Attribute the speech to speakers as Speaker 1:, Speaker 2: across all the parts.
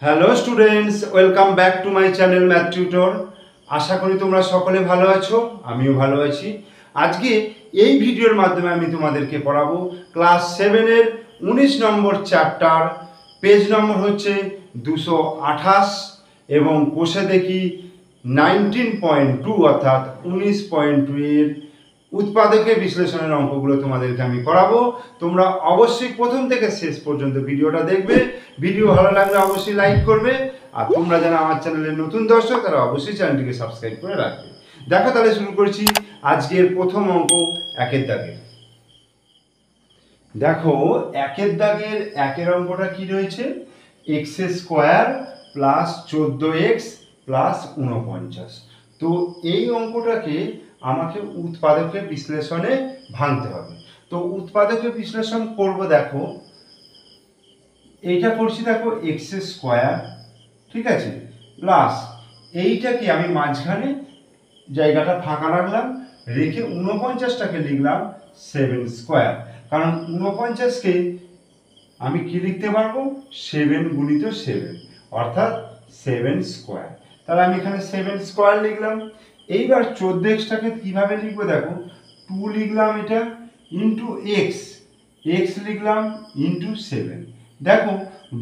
Speaker 1: Hello students, welcome back to my channel math tutor. আশা করি তোমরা সকলে ভালো আছো, আমিও ভালো আছি। আজকে এই ভিডিওর মাধ্যমে আমি তোমাদেরকে পড়াবো ক্লাস 7-এর 19 নম্বর চ্যাপ্টার। পেজ নম্বর হচ্ছে 228 এবং কোষে দেখি 19.2 অর্থাৎ 19.2 এর উৎপাদকের বিশ্লেষণের অঙ্কগুলো তোমাদেরকে আমি করাবো। তোমরা অবশ্যই প্রথম থেকে শেষ পর্যন্ত ভিডিওটা দেখবে। ভিডিও ভালো লাগলে অবশ্যই লাইক করবে, আর তোমরা যারা আমার চ্যানেলের নতুন দর্শক তারা অবশ্যই চ্যানেলটিকে সাবস্ক্রাইব করে রাখবে। দেখো তাহলে শুরু করছি আজকের প্রথম অঙ্ক একের দাগের। দেখো একের দাগের একের অঙ্কটা কি রয়েছে, x square plus 14x plus 49। তো এই অঙ্কটাকে আমাকে উৎপাদকের বিশ্লেষণে ভাঙতে হবে। তো উৎপাদকের বিশ্লেষণ করব, দেখো এইটা করছি, দেখো এক্স স্কোয়ার, ঠিক আছে, প্লাস এইটাকে আমি মাঝখানে জায়গাটা ফাঁকা রাখলাম, রেখে 49টাকে লিখলাম 7 স্কোয়ার। কারণ 49কে আমি কি লিখতে পারবো, 7 গুণিত 7 অর্থাৎ 7 স্কোয়ার। তাহলে আমি এখানে 7 স্কোয়ার লিখলাম। এইবার 14xটাকে কিভাবে লিখবো, দেখো 2 লিখলাম এটা ইন্টু এক্স, এক্স লিখলাম ইন্টু 7। দেখো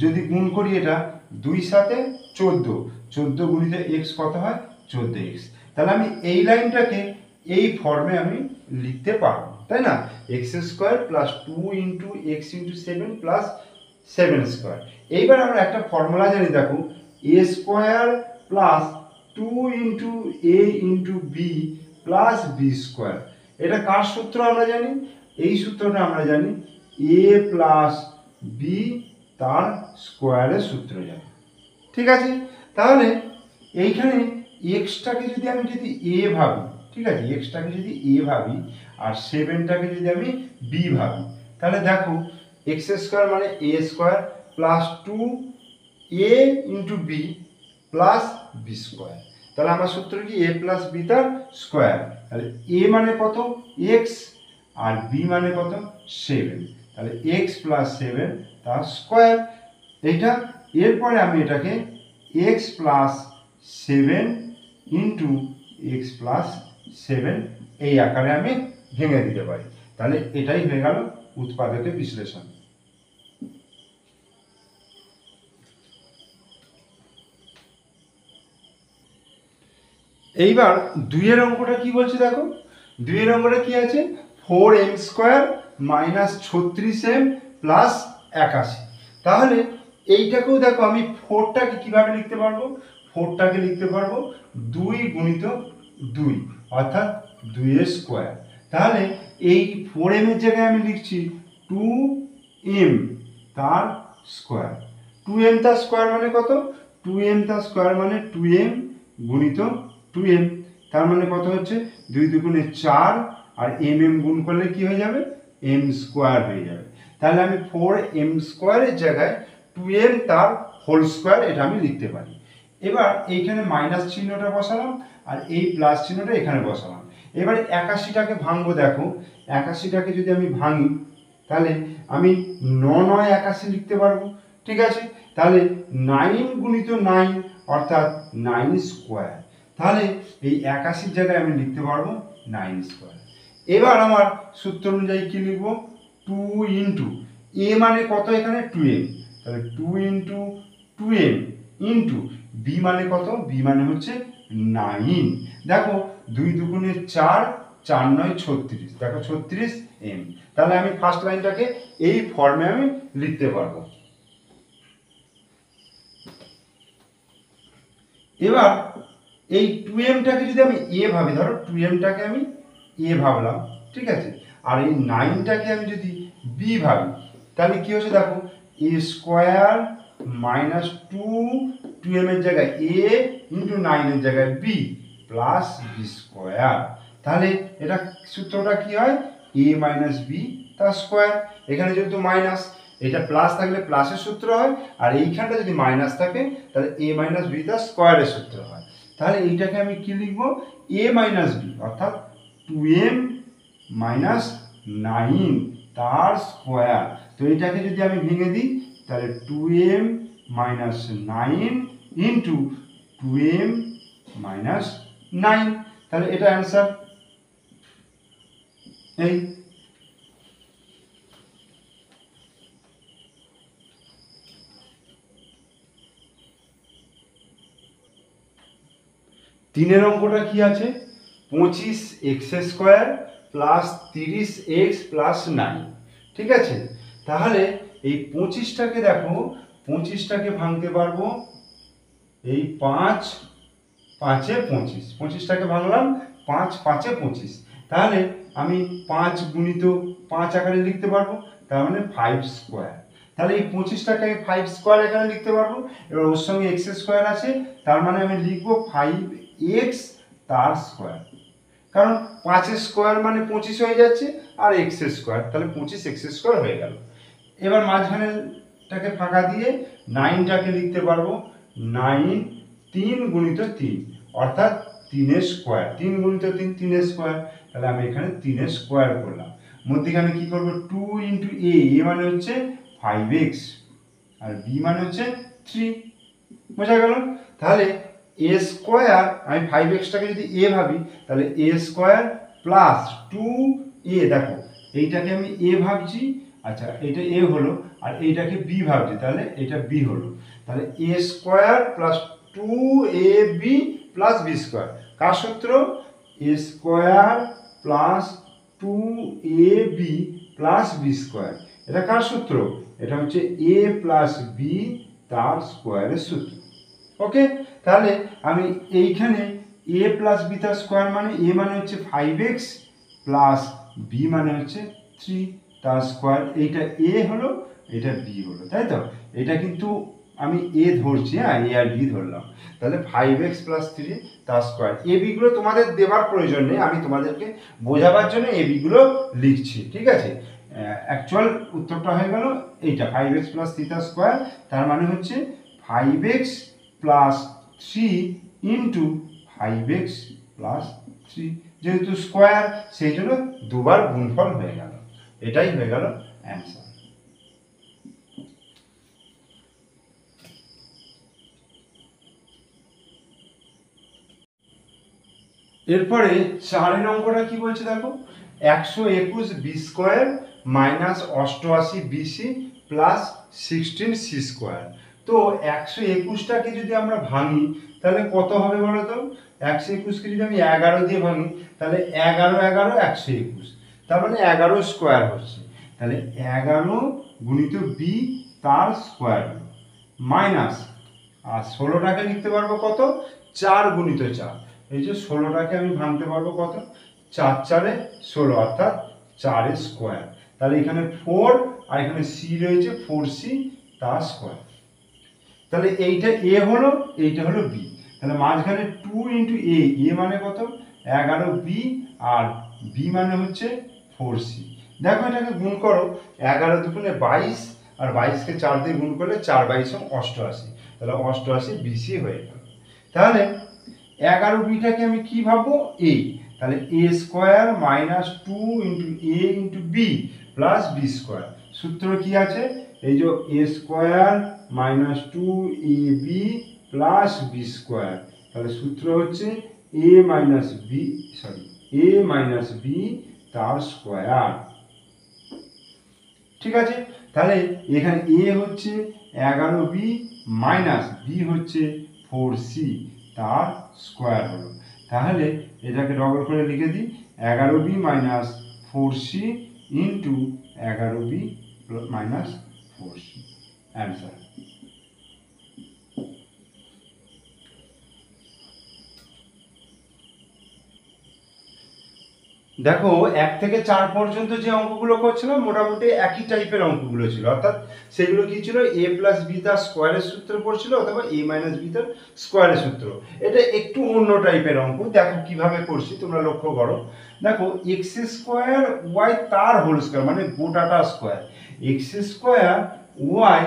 Speaker 1: যদি গুণ করি এটা 2 সাথে 14, 14 গুণিত এক্স কত হয়, 14x। তাহলে আমি এই লাইনটাকে এই ফর্মে আমি লিখতে পারবো, তাই না, x square plus 2 into x into 7 plus 7 square. এইবার আমরা একটা ফর্মুলা জানি, দেখো a square plus 2 into a into b plus b square. এটা কার সূত্র আমরা জানি, এই সূত্রটা আমরা জানি এ প্লাস বি তার স্কোয়ারের সূত্র জানি, ঠিক আছে। তাহলে এইখানে এক্সটাকে যদি আমি এ ভাবি, ঠিক আছে, এক্সটাকে যদি এ ভাবি আর 7টাকে যদি আমি বি ভাবি, তাহলে দেখো এক্স স্কোয়ার মানে a square plus 2 a into b plus b square. তাহলে আমার সূত্র কি, এ প্লাস বি তার স্কোয়ার। তাহলে এ মানে কত, এক্স, আর বি মানে কত, 7। তাহলে এক্স প্লাস 7 তার স্কোয়ার এইটা। এরপরে আমি এটাকে x plus 7 into x plus 7 এই আকারে আমি ভেঙে দিতে পারি। তাহলে এটাই হয়ে গেল উৎপাদকের বিশ্লেষণ। এইবার দুইয়ের অঙ্কটা কি বলছে, দেখো দুইয়ের অঙ্কটা কি আছে, 4m square minus 36m plus 81। তাহলে এইটাকেও দেখো আমি 4টাকে কিভাবে লিখতে পারবো, 4টাকে লিখতে পারবো 2 গুণিত 2 অর্থাৎ 2 স্কোয়ার। তাহলে এই 4m এর জায়গায় আমি লিখছি 2m তার স্কোয়ার। 2m তার স্কোয়ার মানে কত, 2m তার স্কোয়ার মানে 2m গুণিত 2m, তার মানে কত হচ্ছে 2 দুগুণে 4 আর mm গুণ করলে কি হয়ে যাবে, m স্কোয়ার হয়ে যাবে। তাহলে আমি 4m স্কোয়ারের জায়গায় 2m তার হোল স্কোয়ার এটা আমি লিখতে পারি। এবার এইখানে মাইনাস চিহ্নটা বসালাম আর এই প্লাস চিহ্নটা এখানে বসালাম। এবারে 81টাকে ভাঙবো, দেখো 81টাকে যদি আমি ভাঙি তাহলে আমি 9 9 81 লিখতে পারবো, ঠিক আছে। তাহলে 9 গুণিত 9 অর্থাৎ 9 স্কোয়ার। তাহলে এই 81 জায়গায় আমি লিখতে পারবো 9 স্কোয়ার। এবার আমার সূত্র অনুযায়ী কি লিখবো, 2 ইন্টু এ মানে কত, এখানে 2m, তাহলে 2 ইন্টু 2m ইন্টু বি মানে কত, বি মানে হচ্ছে 9। দেখো 2 দুগুণে 4, 4 9 36, দেখো 36m। তাহলে আমি ফার্স্ট লাইনটাকে এই ফর্মে আমি লিখতে পারবো। এবার এই 2mটাকে যদি আমি এ ভাবি, ধরো 2mটাকে আমি এ ভাবলাম, ঠিক আছে, আর এই 9টাকে আমি যদি বি ভাবি, তাহলে কি হচ্ছে, দেখো এ স্কোয়ার মাইনাস 2m এর জায়গায় এ ইন্টু 9 এর জায়গায় বি প্লাস বি স্কোয়ার। তাহলে এটা সূত্রটা কি হয়, এ মাইনাস বি তার স্কোয়ার। এখানে যেহেতু মাইনাস, এটা প্লাস থাকলে প্লাসের সূত্র হয়, আর এইখানটা যদি মাইনাস থাকে তাহলে এ মাইনাস বি তার স্কোয়ারের সূত্র হয়। তাহলে এইটাকে আমি কি লিখবো, এ মাইনাস বি অর্থাৎ 2m মাইনাস 9 তার স্কোয়ার। তো এইটাকে যদি আমি ভেঙে দিই তাহলে 2m minus 9 into 2m minus 9, তাহলে এটা অ্যান্সার। এই তিনের অঙ্কটা কি আছে, 25x² প্লাস 30x প্লাস 9, ঠিক আছে। তাহলে এই 25টাকে দেখো, 25টাকে ভাঙতে পারবো এই 5 5 এ 25, 25টাকে ভাঙলাম 5 5 এ 25, তাহলে আমি 5 গুণিত 5 আকারে লিখতে পারবো, তার মানে 5²। তাহলে এই 25টাকে 5² এখানে লিখতে পারবো। এবার ওর সঙ্গে x² আছে, তার মানে আমি লিখবো 5x তার স্কোয়ার, কারণ 5 স্কোয়ার মানে 25 হয়ে যাচ্ছে, আর x², তাহলে 25x² হয়ে গেল। এবার মাঝখানেটাকে ফাঁকা দিয়ে 9টাকে লিখতে পারবো 9 3 গুণিত 3, অর্থাৎ 3 স্কোয়ার, 3 গুণিত 3 3 স্কোয়ার, তাহলে আমি এখানে 3 স্কোয়ার করলাম। মধ্যখানে কি করবো, 2 ইন্টু a মানে হচ্ছে 5x আর b মানে হচ্ছে 3, বোঝা গেল। তাহলে a স্কোয়ার, আমি 5xটাকে যদি a ভাবি, তাহলে a স্কোয়ার প্লাস 2a, দেখো এইটাকে আমি a ভাবছি, আচ্ছা এটা a হলো, আর এইটাকে b ভাবছি, তাহলে এটা b হলো। তাহলে a square plus 2ab plus b square, কার সূত্র, a square plus 2ab plus b square, এটা কার সূত্র, এটা হচ্ছে a প্লাস b তার স্কোয়ারের সূত্র। ওকে, তাহলে আমি এইখানে a প্লাস b তার স্কোয়ার মানে a মানে হচ্ছে 5x প্লাস b মানে হচ্ছে 3 তার স্কোয়ার, এইটা a হলো, এটা b হলো, তাই তো। এটা কিন্তু আমি a ধরছি, হ্যাঁ a আর b ধরলাম, তাহলে 5x প্লাস 3 তার স্কোয়ার। এ বিগুলো তোমাদের দেওয়ার প্রয়োজন নেই, আমি তোমাদেরকে বোঝাবার জন্য এ বিগুলো লিখছি, ঠিক আছে। অ্যাকচুয়াল উত্তরটা হয়ে গেল এইটা 5x প্লাস 3 তার স্কোয়ার, তার মানে হচ্ছে 5x plus 3 into 5x plus 3, যেহেতু স্কোয়ার সেই জন্য দুবার গুণফল হয়ে গেল, এটাই হয়ে গেল অ্যান্সার। এরপরে 4 অঙ্কটা কি বলছে দেখো, 121 B square minus 88 BC plus 16 C square. তো 121টাকে যদি আমরা ভাঙি তাহলে কত হবে বলো তো, 121কে যদি আমি 11 দিয়ে ভাঙি তাহলে 11 11 121, তার মানে 11 স্কোয়ার হচ্ছে, তাহলে 11 গুণিত বি তার স্কোয়ার মাইনাস, আর 16টাকে লিখতে পারবো কত, 4 গুণিত 4, এই যে 16টাকে আমি ভাঙতে পারবো কত, 4 4 16, অর্থাৎ 4 স্কোয়ার, তাহলে এখানে 4 আর এখানে সি রয়েছে 4c তার স্কোয়ার। তাহলে এইটা এ হলো, এইটা হলো বি, তাহলে মাঝখানে 2 ইন্টু এ মানে কত 11b, আর বি মানে হচ্ছে 4c। দেখো এটাকে গুণ করো, 11 দুগুণে 22, আর 22কে 4 দিয়ে গুণ করলে 4 22 88, তাহলে 88 বিসি হয়ে গেল। তাহলে 11bটাকে আমি কি ভাববো, এ, তাহলে এ square minus 2 into a into b plus b square, সূত্র কি আছে, এই যে a square minus 2ab plus b square, তাহলে সূত্র হচ্ছে a minus b, sorry a minus B তার স্কোয়ার, ঠিক আছে। তাহলে এখানে এ হচ্ছে 11b মাইনাস বি হচ্ছে 4c তার স্কোয়ার হলো, তাহলে এটাকে ডবল করে লিখে দিই 11b minus 4c into 11b minus 4c, answer. দেখো 1 থেকে 4 পর্যন্ত যে অঙ্কগুলো করছিলাম মোটামুটি একই টাইপের অঙ্কগুলো ছিল, অর্থাৎ সেগুলো কি ছিল, এ প্লাস বি তার স্কোয়ারের সূত্র পড়ছিল অথবা এ মাইনাস বি তার স্কোয়ারের সূত্র। এটা একটু অন্য টাইপের অঙ্ক, দেখো কিভাবে করছি তোমরা লক্ষ্য করো। দেখো এক্স স্কোয়ার ওয়াই তার হোল স্কোয়ার মানে গোটাটা স্কোয়ার, এক্স স্কোয়ার ওয়াই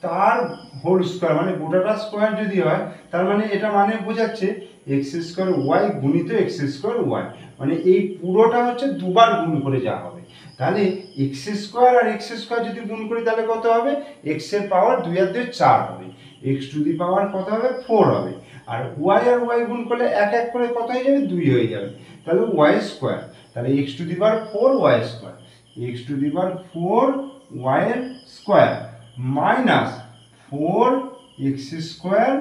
Speaker 1: তার হোল স্কোয়ার মানে গোটাটা স্কোয়ার যদি হয়, তার মানে এটা মানে বোঝাচ্ছে এক্স স্কোয়ার ওয়াই গুণিত এক্স স্কোয়ার ওয়াই, মানে এই পুরোটা হচ্ছে দুবার গুণ করে যা হবে। তাহলে এক্স স্কোয়ার আর এক্স স্কোয়ার যদি গুণ করি তাহলে কত হবে, এক্স এর পাওয়ার 2 আর 2 4 হবে, এক্স টু দি পাওয়ার কত হবে 4 হবে, আর ওয়াই গুণ করলে এক এক করে কত হয়ে যাবে 2 হয়ে যাবে, তাহলে ওয়াই স্কোয়ার, তাহলে X to the power 4 Y square, X to the power 4 Y square minus 4 X square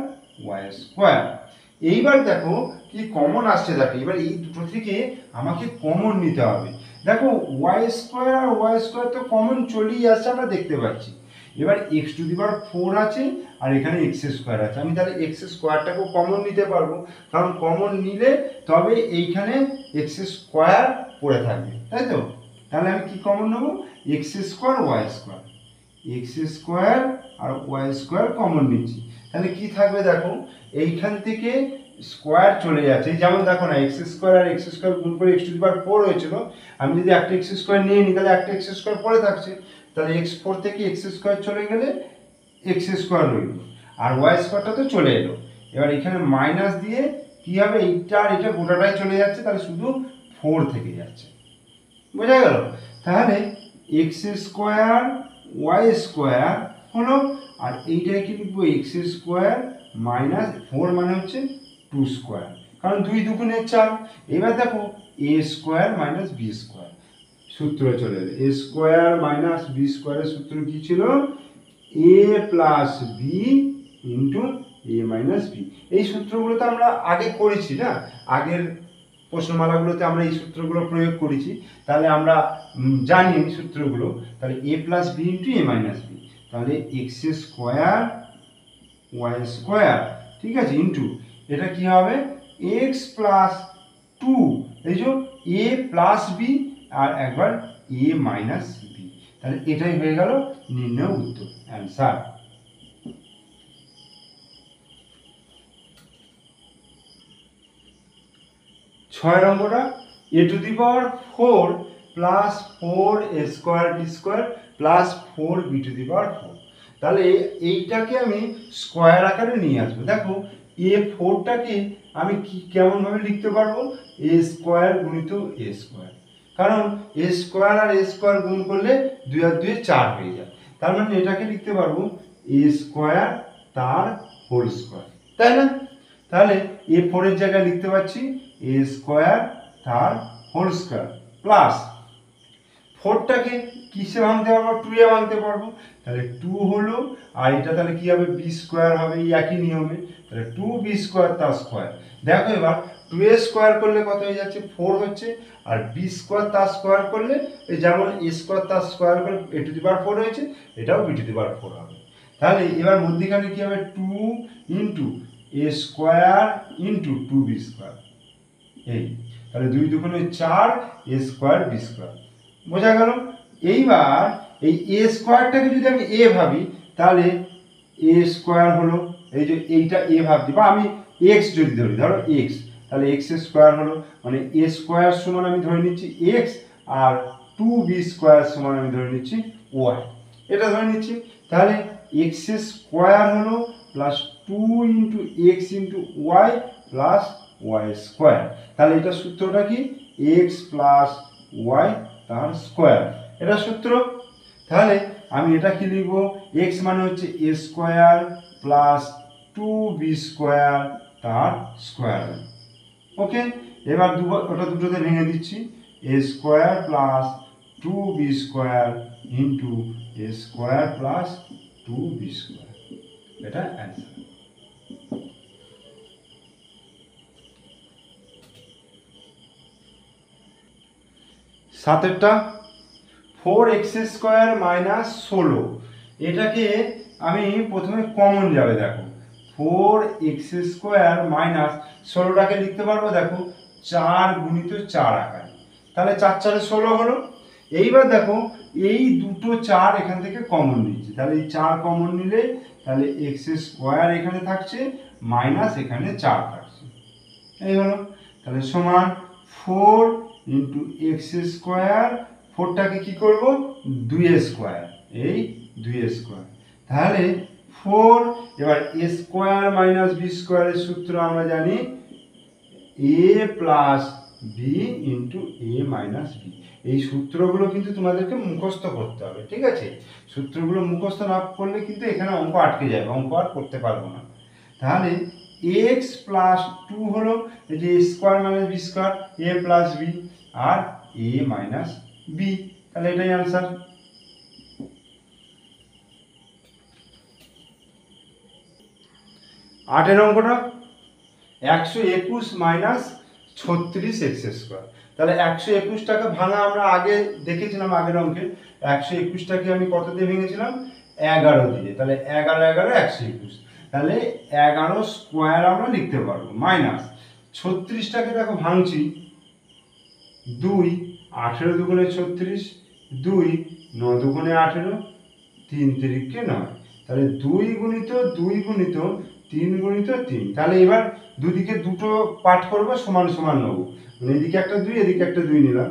Speaker 1: Y square. এইবার দেখো কি কমন আসছে, দেখো এবার এই দুটো থেকে আমাকে কমন নিতে হবে। দেখো ওয়াই স্কোয়ার আর ওয়াই স্কোয়ার তো কমন চলেই আসছে, আমরা দেখতে পাচ্ছি। এবার এক্স টু দি পাওয়ার 4 আছে আর এখানে এক্স স্কোয়ার আছে, আমি তাহলে এক্স স্কোয়ারটাকেও কমন নিতে পারবো, কারণ কমন নিলে তবে এইখানে এক্স স্কোয়ার পড়ে থাকবে, তাই তো? তাহলে আমি কি কমন নেবো, x square Y square, x square আর ওয়াই স্কোয়ার কমন নিচ্ছি, তাহলে কি থাকবে দেখো এইখান থেকে স্কোয়ার চলে যাচ্ছে, যেমন দেখো না এক্স স্কোয়ার আর এক্স স্কোয়ার গুণ করে এক্স টু দি পাওয়ার 4 হয়েছিল, আমি যদি একটা এক্স স্কোয়ার নিয়ে নিই তাহলে একটা এক্স স্কোয়ার পড়ে থাকছে, তাহলে এক্স 4 থেকে এক্স স্কোয়ার চলে গেলে এক্স স্কোয়ার রইল, আর ওয়াই স্কোয়ারটা তো চলে এলো। এবার এখানে মাইনাস দিয়ে কি হবে, এইটা আর এটা গোটাটাই চলে যাচ্ছে, তাহলে শুধু 4 থেকে যাচ্ছে, বোঝা গেল? তাহলে এক্স স্কোয়ার ওয়াই স্কোয়ার হলো, আর এইটাই কি লিখবো এক্স স্কোয়ার মাইনাস 4 মানে হচ্ছে 2 স্কোয়ার, কারণ 2 দুগুণে 4। এবার দেখো a square minus B square সূত্র চলে এলো, এ স্কোয়ার মাইনাস বি স্কোয়ারের সূত্র কি ছিল, এ plus B into A minus B. এই সূত্রগুলো তো আমরা আগে করেছি না, আগের প্রশ্নমালাগুলোতে আমরা এই সূত্রগুলো প্রয়োগ করেছি, তাহলে আমরা জানি এই সূত্রগুলো। তাহলে এ plus B into A minus B, তাহলে এক্স স্কোয়ার ওয়াই স্কোয়ার, ঠিক আছে, ইন্টু এটা কি হবে এক্স প্লাস 2, এই যে এ প্লাস বি আর একবার এ মাইনাস বি, তাহলে এটাই হয়ে গেল নির্ণয় উত্তর, অ্যান্সার। ছয় নম্বরটা a to the power 4 plus 4 a square b square plus 4 b to the power 4, তাহলে এইটাকে আমি স্কোয়ার আকারে নিয়ে আসবো। দেখো এ 4টাকে আমি কি কেমনভাবে লিখতে পারবো, এ স্কোয়ার গুণিত এ স্কোয়ার, কারণ এ স্কোয়ার আর এ স্কোয়ার গুণ করলে 2 আর 2 4 হয়ে যায়, তার মানে এটাকে লিখতে পারবো এ স্কোয়ার তার হোল স্কোয়ার, তাই না? তাহলে এ 4 এর জায়গায় লিখতে পাচ্ছি এ স্কোয়ার তার হোল স্কোয়ার প্লাস 4টাকে কিসে ভাঙতে পারবো, 2 এ ভাঙতে পারবো, তাহলে 2 হলো, আর এটা তাহলে কি হবে বি স্কোয়ার হবে, এই একই নিয়মে, তাহলে 2 বি স্কোয়ার তার স্কোয়ার। দেখো এবার 2 এ স্কোয়ার করলে কত হয়ে যাচ্ছে 4 হচ্ছে, আর বি স্কোয়ার তার স্কোয়ার করলে এই যেমন এ স্কোয়ার তার স্কোয়ার করলে এ টু দি পাওয়ার 4 হয়েছে, এটাও বি টু দি পাওয়ার 4 হবে। তাহলে এবার মধ্যখানে কি হবে 2 into a square into 2 b square, এই তাহলে 2 দুগুণে 4 এ স্কোয়ার বি স্কোয়ার, বোঝা গেল? এইবার এই এ স্কোয়ারটাকে যদি আমি এ ভাবি, তাহলে এ স্কোয়ার হলো, এই যে এইটা এ ভাবছি, বা আমি এক্স যদি ধরি, ধরো এক্স, তাহলে এক্স স্কোয়ার হলো, মানে এ স্কোয়ার সমান আমি ধরে নিচ্ছি এক্স, আর 2 বি স্কোয়ার সমান আমি ধরে নিচ্ছি ওয়াই, এটা ধরে নিচ্ছি। তাহলে এক্স স্কোয়ার হলো plus 2 into x into Y plus Y square, তাহলে এটা সূত্রটা কি এক্স প্লাস ওয়াই তার স্কোয়ার, এটা সূত্র। তাহলে আমি এটা কি লিখবো, এক্স মানে হচ্ছে a square plus 2 b square তার স্কোয়ার, ওকে। এবার ওটা দুটোতে ভেঙে দিচ্ছি, a square plus 2 b square into a square plus 2 b square, এটা অ্যান্সার। সাতেরটা 4x স্কোয়ার মাইনাস 16, এটাকে আমি প্রথমে কমন যাবে, দেখো 4x স্কোয়ার মাইনাস 16টাকে লিখতে পারবো দেখো 4 গুণিত 4 আকারে, তাহলে 4 4 16 হলো। এইবার দেখো এই দুটো 4 এখান থেকে কমন নিচ্ছি, তাহলে এই 4 কমন নিলে তাহলে x স্কোয়ার এখানে থাকছে মাইনাস এখানে 4 থাকছে, এই হলো। তাহলে সমান 4 ইন্টু এক্স স্কোয়ার, 4টাকে কি করব 2 স্কোয়ার, এই 2 স্কোয়ার, তাহলে 4, এবার এ স্কোয়ার মাইনাস বি স্কোয়ারের সূত্র আমরা জানি এ plus B into A minus B, এই সূত্রগুলো কিন্তু তোমাদেরকে মুখস্থ করতে হবে, ঠিক আছে? সূত্রগুলো মুখস্থ না করলে কিন্তু এখানে অঙ্ক আটকে যাবে, অঙ্ক আর করতে পারবো না। তাহলে এক্স প্লাস টু হলো এই যে স্কোয়ার মাইনাস বি স্কোয়ার, এ প্লাস বি, আর এ মাইনাস বি, তাহলে এটাই আনসার। আটের অঙ্কটা 121 মাইনাস 36 এক্স স্কোয়ার। তাহলে 121টাকে ভাঙা আমরা আগে দেখেছিলাম আগের অঙ্কে। 121টাকে আমি কত দিয়ে ভেঙেছিলাম? 11 দিয়ে। তাহলে 11 11 121, তাহলে 11 স্কোয়ার আমরা লিখতে পারবো, মাইনাস 36টাকে দেখো ভাঙছি, 2, 18 দুগুণে 36, 2, 9 দুগুণে 18, 3 3 9, তাহলে 2 গুণিত 2 গুণিত 3 গুণিত 3। তাহলে এবার দুদিকে দুটো পাঠ করবো, সমান সমান নেবো, মানে এদিকে একটা 2 এদিকে একটা 2 নিলাম,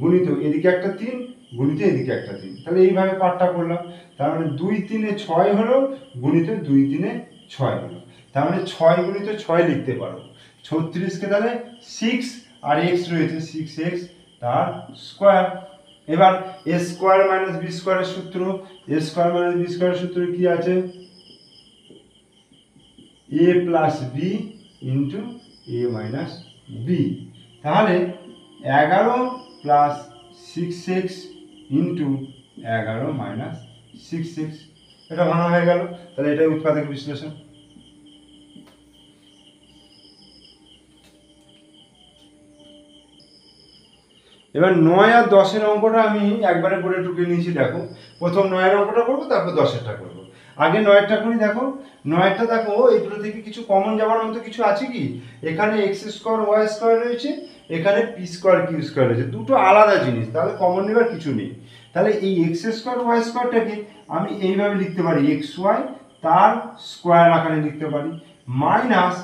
Speaker 1: গুণিত এদিকে একটা 3 গুণিত এদিকে একটা 3, তাহলে এইভাবে পাঠটা করলাম। তার মানে 2 3 6 হলো, গুণিত 2 3 6 হলো, তার মানে 6 গুণিত 6 লিখতে পারো। 36কে তাহলে 6 আর x রয়েছে 6x তার স্কোয়ার। এবার এ স্কোয়ার মাইনাস বি স্কোয়ারের সূত্র, এ স্কোয়ার মাইনাস বি স্কোয়ারের সূত্র কি আছে? এ plus B into A minus B. তাহলে 11 plus 6x into 11 minus 6x, এটা ভাঙা হয়ে গেল। তাহলে এটাই উৎপাদক বিশ্লেষণ। এবার 9 আর 10-এর অঙ্কটা আমি একবারে করে টুকে নিয়েছি। দেখো প্রথম 9-এর অঙ্কটা করবো, তারপর 10-এরটা করবো। আগে 9-এরটা করি। দেখো 9-এরটা দেখো, এই দুটো থেকে কিছু কমন যাওয়ার মতো কিছু আছে কি? এখানে এক্স স্কোয়ার ওয়াই স্কোয়ার রয়েছে, এখানে পি স্কোয়ার কিউ স্কোয়ার রয়েছে, দুটো আলাদা জিনিস, তাহলে কমন নেবার কিছু নেই। তাহলে এই এক্স স্কোয়ার ওয়াই স্কোয়ারটাকে আমি এইভাবে লিখতে পারি, এক্স ওয়াই তার স্কোয়ার আকারে লিখতে পারি, মাইনাস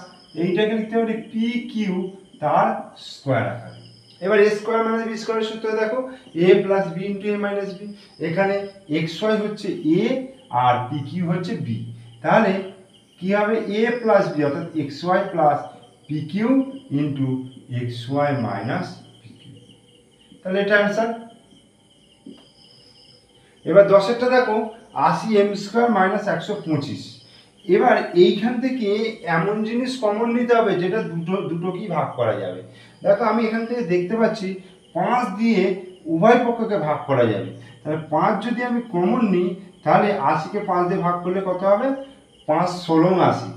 Speaker 1: এইটাকে লিখতে পারি পি কিউ তার স্কোয়ার আকারে। এবার এ স্কোয়ার মাইনাস বি স্কোয়ারের সূত্র দেখো, A plus B into A minus B. এখানে এক্স ওয়াই হচ্ছে এ আর পি কিউ হচ্ছে বি, তাহলে কি হবে? এ প্লাস বি অর্থাৎ X Y plus P Q into X Y minus P Q, তাহলে এটা অ্যান্সার। এবার 10-এরটা দেখো, 80 এম স্কোয়ার মাইনাস 125। এবার এইখান থেকে এমন জিনিস কমন নিতে হবে যেটা দুটোকেই ভাগ করা যাবে। দেখো আমি এখান থেকে দেখতে পাচ্ছি 5 দিয়ে উভয় পক্ষকে ভাগ করা যাবে, তাহলে 5 যদি আমি কমন নিই, তাহলে 80কে 5 দিয়ে ভাগ করলে কত হবে? 5 16 80,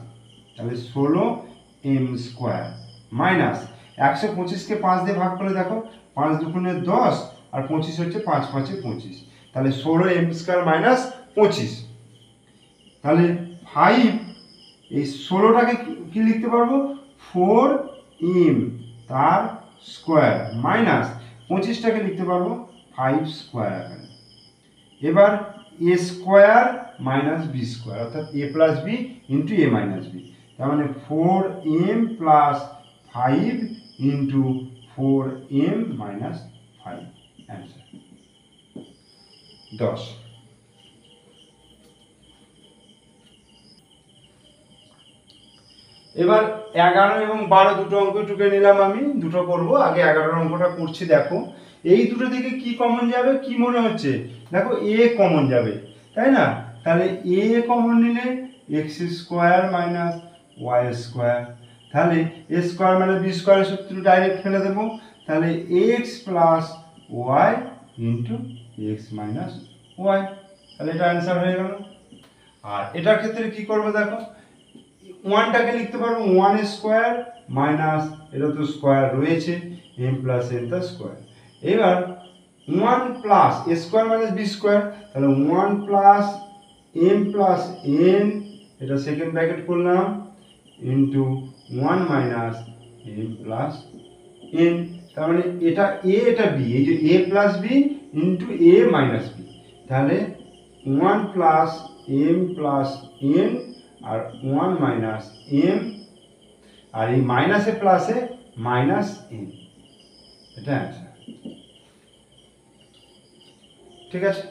Speaker 1: তাহলে 16 এম স্কোয়ার মাইনাস 125কে 5 দিয়ে ভাগ করলে দেখো 5 দুগুণে 10 আর 25 হচ্ছে 5 5 25, তাহলে 16 এম স্কোয়ার মাইনাস 25। তাহলে 5, এই 16টাকে কি লিখতে পারবো? 4 এম তার স্কোয়ার মাইনাস 25টাকে লিখতে পারবো 5 স্কোয়ার আকারে। এবার A square minus B square অর্থাৎ A plus B into A minus B, তার মানে 4 M plus 5 into 4 M minus 5, answer 10। এবার 11 এবং 12 দুটো অঙ্ক টুকে নিলাম, আমি দুটো করব। আগে 11 অঙ্কটা করছি। দেখো এই দুটো থেকে কি কমন যাবে কি মনে হচ্ছে? দেখো এ কমন যাবে, তাই না? তাহলে এ কমন নিলে X square minus Y square, তাহলে এ স্কোয়ার মানে বি স্কোয়ারের সূত্র ডাইরেক্ট ফেলে দেবো, তাহলে X plus Y into X minus Y, তাহলে এটা অ্যান্সার হয়ে গেল। আর এটার ক্ষেত্রে কি করবো? দেখো 1টাকে লিখতে পারবো 1 স্কোয়ার মাইনাস, এটা তো স্কোয়ার রয়েছে, এম প্লাস এন তার স্কোয়ার। এবার 1 plus A square minus B square, তাহলে 1 প্লাস এম প্লাস এন, এটা সেকেন্ড ব্র্যাকেট করলাম, into 1 minus M plus N, তার মানে এটা এ এটা বি, এই যে A plus B into A minus B, তাহলে 1 প্লাস এম প্লাস এন আর 1 মাইনাস এম, আর এই মাইনাসে প্লাসে মাইনাস এন, এটা অ্যান্সার। ঠিক আছে।